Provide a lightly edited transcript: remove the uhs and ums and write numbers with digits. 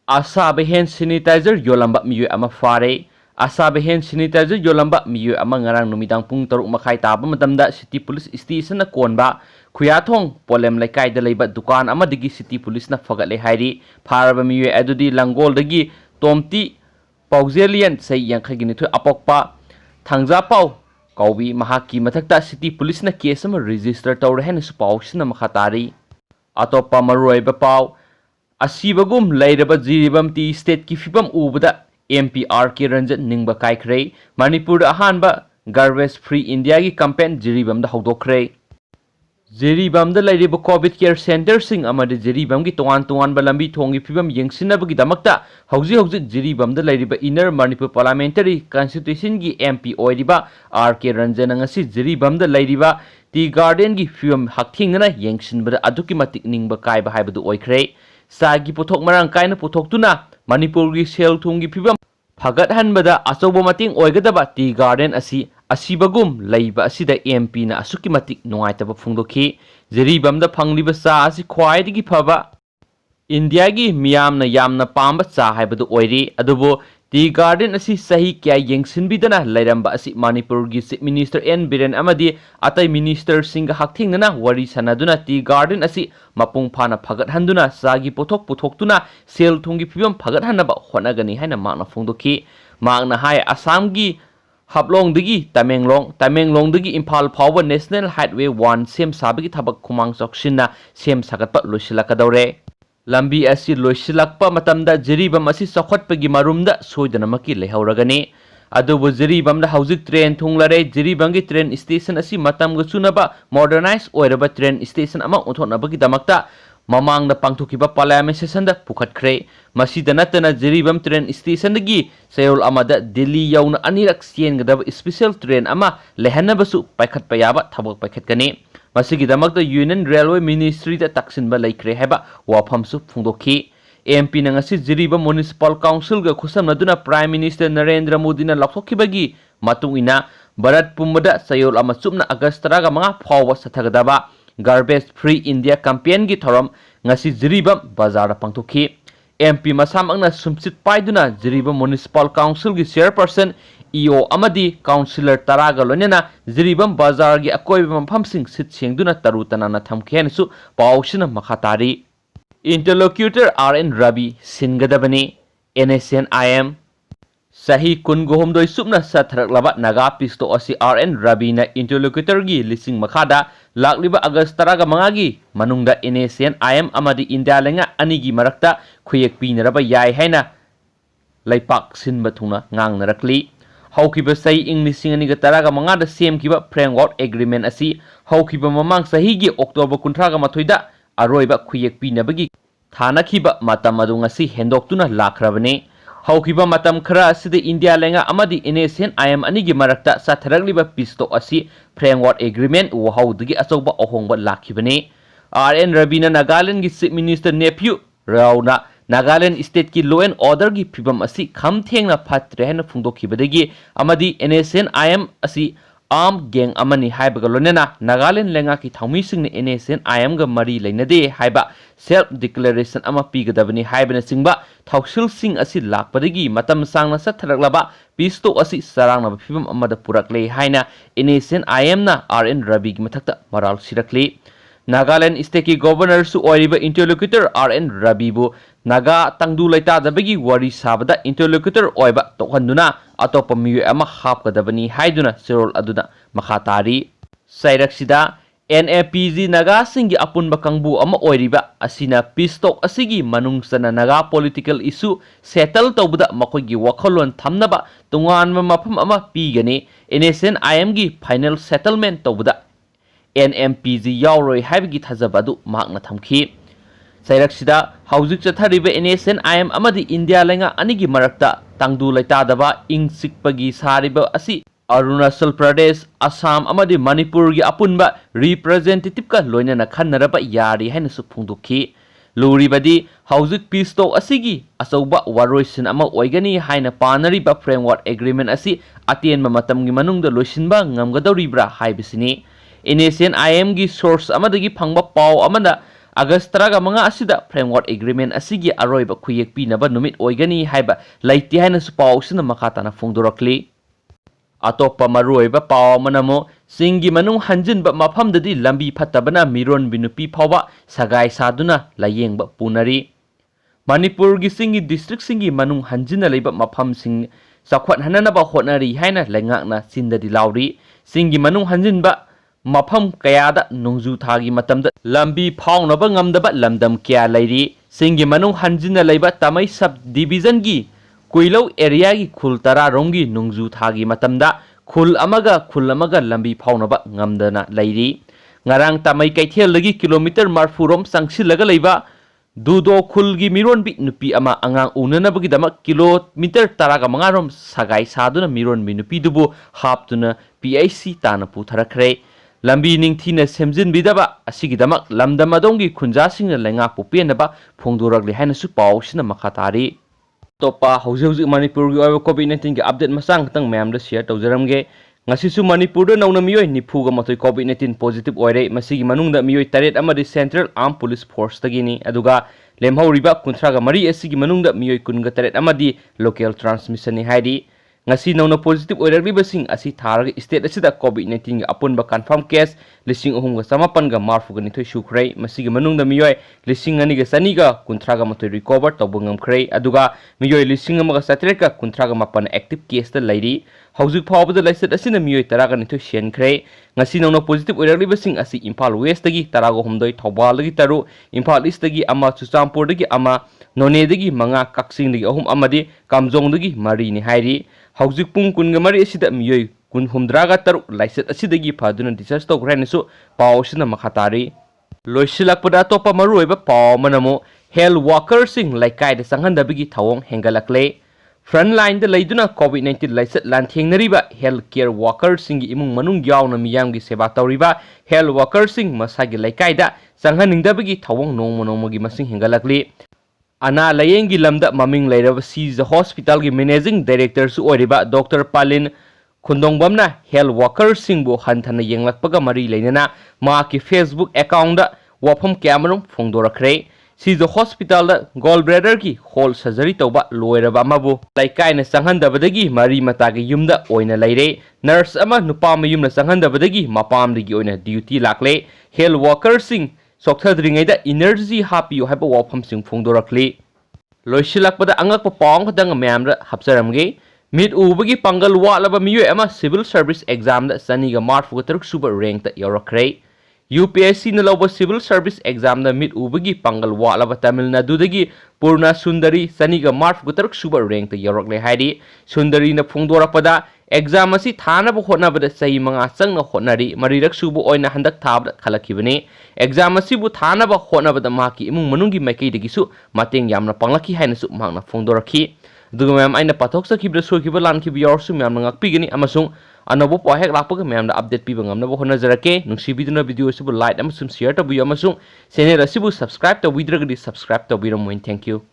Asaba hand sanitizer yolamba miyu ama fare. Asaba hand sanitizer yolamba miyu ama ngarang numidang pung taruk makai taba matamda City Police Station na konba. Kuyathong polem laikai da leiba dukan ama digi City Police na fagat le hairi. Paraba miyu adudi langgol dagi tomti pauzelian say yang kagini tu apokpa. Thangza pau kaubi mahaki matakta City Police na case ama register tawre hen su pau sina makhatari. Atopa maroi ba pau Asibagum lairaba jiribam ti state ki fibam ubada MPR ki ranjan ningba kaikre Manipur ahanba garbage free India ki campaign jiribam da hawdokre jiribam da lairiba covid care center sing amade jiribam ki tuan ba lambi thongi fibam yengsinaba ki damakta hauji jiribam da lairiba inner Manipur parliamentary constitution ki MP oiriba RK ranjan ngasi jiribam da lairiba ti garden ki fibam hakthingna yengsinba aduki matik ningba kai ba haibadu oikre Sagi putok marang kaina putok tuna Manipur gi sel thungi phibam phagat hanbada achobo mating oigadaba tea garden asibagum leiba asida MP na asuki matik nungaitaba phungdokhi jeribam da phangliba sa asi khwaidigi phaba India gi miyamna yamna pamba cha haibadu oiri adubo tea garden asi sahi kya yengsinbidana lairamba asi Manipur gi chief minister N Biren amadi atai minister singa hakthingna wari sanaduna tea garden asi mapung phana phagat handuna sagi puthok tuna sel thungi phibam phagat hanaba honagani haina makna phungdokhi makna hai Assam gi hablong digi Tamenglong digi Imphal phawba national highway 1 sem sabagi thabak khumang choksinna sem sagatpa loisilakadore lambi asi loisilakpa matamda jiribam asi sokhatpagi marumda soidanamaki lehauragani adubu jiribam da haujik train thunglare jiribam gi train station asi matam ga chunaba modernize oiraba train station ama uthonabagi damakta mamang na pangthukiba parliament session da pukhatkhre masida natana jiribam train station dagi sayol amada Delhi yauna anirak siengadaba special train ama lehanabasu paikhatpa yaba thabak paikhatkani masigi damakta Union Railway Ministry da taksinba laikre heba wafamsu phungdokhi MP na ngasi jiribam municipal council ga khusamnaduna Prime Minister Narendra Modi na lakthokibagi matungina Bharat pumbada sayol ama chupna August 3 phawwa sathagadaba garbage free India campaign gi thoram ngasi jiribam bazar pangthokhi MP masamangna sumchit paiduna jiribam municipal council gi chairperson EO amadi councillor taraga lonena jiribam bazar gi akoiba mamhamsing sit sengduna tarutana na thamkhen su pawsina makhatari interlocutor RN Rabi singadabani NSNIM sahi kungohomdoi supna satharaklaba naga pisto asi RN Rabi na interlocutor gi lising makhada lakliba August 15 gi manungda NSNIM amadi India lenga anigi marakta khuyek pinaraba yai haina laipak sinba thuna ngangnarakli haukiba sai English ani ga taraga manga da sem kiba framework agreement asi haukiba mamang sahi gi October 13 da aroiba khuyek pinabagi thanakhiba matam adu ngasi hendoktuna lakrabane haukiba matam khara asida India lenga amadi NSNIM ani gi marakta satharagliba pisto asi framework agreement wo haudagi achauba ohongba lakhibane RN Rabina Nagaland gi chief minister nephew rauna Nagaland state ki law and order gi phibam asi khamthengna phatre hena phungdokhibadagi amadi NSNIM asi arm gang amani haibaga lonena Nagaland lenga ki thaumi singni NSNIM ga mari leinade haiba self declaration ama pigadabani haibana singba thausil sing asi lakpadagi matam sangna satharaklaba pisto asi sarangna phibam amada purakle haina NSNIM na RN Rabi gi mathakta maral sirakle Nagaland state ki governor su oiriba interlocutor RN Rabibu Naga tangdu laita dabagi wari sabada interlocutor oiba tokhanduna atopa miyu ama hapkadabani haiduna serol aduna makhatari sairaksida NAPG Naga singi apun bakangbu ama oiriba asina pistok asigi manungsana Naga political issue settle tawbuda makoigi wakhalon thamnaba tunganma mafam ama pigani NSNIM gi final settlement tawbuda NMPG yauroi haibigi thajabadu makna thamki sairaksida haujik chathariba NSNIM amadi India lenga anigi marakta tangdu laitadaba ingsikpagi sariba asi Arunachal Pradesh Assam amadi Manipur gi apunba representative ka loinana khannaraba yari haina su phungdokhi luribadi haujik pisto asigi achauba waroisin ama oigani haina panariba framework agreement asi atienma matamgi manungda loisinba ngamgadoribra haibisini NSNIM gi source amadagi phangba paw amada August 15 asida framework agreement asigi aroiba khuyek pinaba numit oigani haiba laiti haina su paw sina makatana phongdorakli. Atopa maruiba paw manamo singi manung hanjinba mafamdadi lambi phatabana Mironbi Nupi phawba Sagei Saduna Layengba punari. Manipur gi singi district singi manung hanjina leiba mafam sing sakhwat hananaba hotnari haina lengakna sindadi lauri. Singi manung hanjinba mafam kayada nungju thagi matamda lambi phawnaba ngamdaba lamdam kya lairi. Singi manung hanjina leiba tamai sub division gi Kuilau area gi khul tara rongi nungju thagi matamda khul amaga lambi phawnaba ngamdana lairi. Ngarang tamai kaithel lagi kilometer marfurom sangsilaga leiba Dudo khul gi Mironbi Nupi ama angang unanabagi damak kilometer taraga mangarom Sagei Saduna Mironbi Nupi dubu haptuna PIC tana putharakre. Lambi ningthina semjin bidaba asigi damak lamdam adongi khunjasingna lengak pupenaba phongdorakli haina su paw sina makhatari. Topa hauji Manipur gi oiba COVID-19 gi update masang tang mayam da share tawjaramge. Ngasisu Manipur da nauna miyoi nifuga matoi COVID-19 positive oire masigi manungda miyoi taret amadi Central Armed Police Force tagini aduga lemhauriba kunthraga mari asigi manungda miyoi kunga taret amadi local transmission ni haidi. Ngasi nauna positive oiragli asi tharaga state asida COVID-19 gi apunba confirm case lising ohum ga samapan ga marfuga nithoi sukhrei masigi manungda miyoi lising ani ga sani ga kunthraga matoi recover tawbangam khrei aduga miyoi lising amaga satreka kunthraga mapan active case da lairi. Haujuk phawbada laisat asina miyoi taraga nithoi sian khrei. Ngasi nauna positive oiragli asi Imphal West dagi taraga humdoi Thawbal dagi taru Imphal East dagi ama Chuchampur dagi ama None dagi manga Kaksing dagi ahum amadi Kamjong dagi mari ni hairi. Haujuk pung kunga mari asida miyoi kun humdraga taru laisat asidagi phaduna discharge tawgranisu paw sina makhatari. Loisilakpada topa maruiba paw manamo health workers sing laikai da sanghandabigi thawong hengalakle. Frontline da laiduna COVID-19 laisat lanthengnariba healthcare workers singi imung manung yauna miyamgi seba tawriba health workers sing masagi laikai da sanghaningdabigi thawong nongmogi masing hengalakli. Ana Layengi lamda maming lairaba Siza Hospital gi managing director su oiriba Dr. Palin Khundongbamna health workers singbu hanthana yenglakpaga mari leinana maaki Facebook account da wafam kyamanum phongdorakre. Siza Hospital da gallbladder ki whole surgery tawba loiraba mabu laikaina sanghandabadagi mari matagi yumda oina laire. Nurse ama nupama yumna sanghandabadagi mapamdagi oina duty lakle. Health workers sing Soktadringaida energy happy haiba wafam sing phongdorakli. Loisilakpada angakpa pawng khadang mayamra hapsaramge. Mid ubagi pangal walaba miyoi ama civil service exam da saniga marfuga taruk suba rank ta yorakre. UPSC na lawba civil service exam da mid ubagi pangal walaba Tamil Nadu dagi Purna Sundari saniga marfuga taruk suba rank ta yorakle haidi. Sundari na phongdorakpada exam asi thanaba hotnabada sahi manga changna hotnari marirak subu oina handak thabda khalakibani. Exam asi bu thanaba hotnabada maki imung manungi maikei dagisu mateng yamna panglaki haina su mangna phongdorakhi. Duga mayam aina pathok sakibra sokiba lankiba yorsu mayam ngakpigani amasung anabo pohek lakpaga mayam da update piba ngamnaba honajarake nungsibiduna video sibu like amasung share tabuyo amasung channel asibu subscribe tawidragadi subscribe tabiram moin. Thank you.